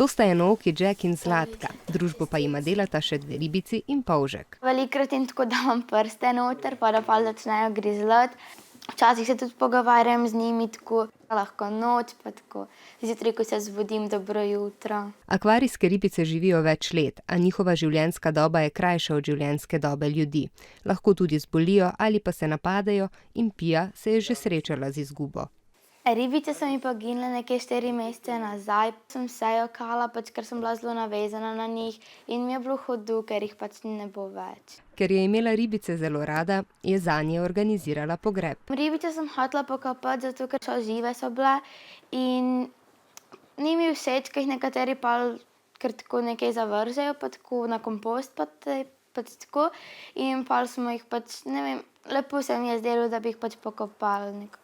To sta enooki Jack in Zlatka, družbo pa jima delata še 2 ribici in polžek. Velikokrat jim tako dam prste noter, pa da pol začnejo grizlati. Včasih se tudi pogovarjam z njimi, tako lahko noč, pa tako zjutraj, ko se zbudim, dobro jutro. Akvarijske ribice živijo več let, a njihova življenjska doba je krajša od življenjske dobe ljudi. Lahko tudi zbolijo ali pa se napadejo in Pija se je že srečala z izgubo. Ribice so mi pa ginile nekje 4 mesece nazaj. Sem se jokala, ker sem bila zelo navezana na njih in mi je bilo hudo, ker jih ne bo več. Ker je imela ribice zelo rada, je zanje organizirala pogreb. Ribice sem hotela pokopati, zato ker žive so bile in ni mi všeč, ker jih nekateri pol kar tako nekaj zavržejo, pa tako na kompost pa tako. In pol smo jih ne vem, lepo se mi je zdelo, da bi jih pokopali nekako.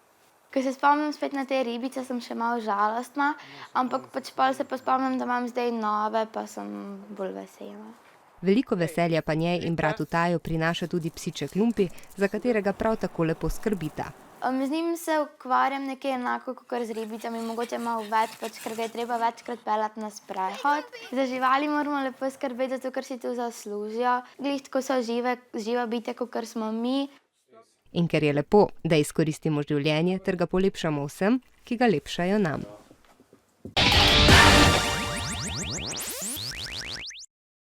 Ko se spomnim spet na te ribice, sem še malo žalostna, ampak pol se pa spomnim, da imam zdaj nove, pa sem bolj vesela. Veliko veselja pa njej in bratu Taju prinaša tudi psiček Lumpi, za katerega prav tako lepo skrbita. Z njim se ukvarjam nekaj enako kot z ribicami, mogoče malo več, ker ga je treba večkrat peljati na sprehod. Za živali moramo lepo skrbeti, zato ker si to zaslužijo. Glih tako so živa bitja, kakor smo mi. In ker je lepo, da izkoristimo življenje ter ga polepšamo vsem, ki ga lepšajo nam.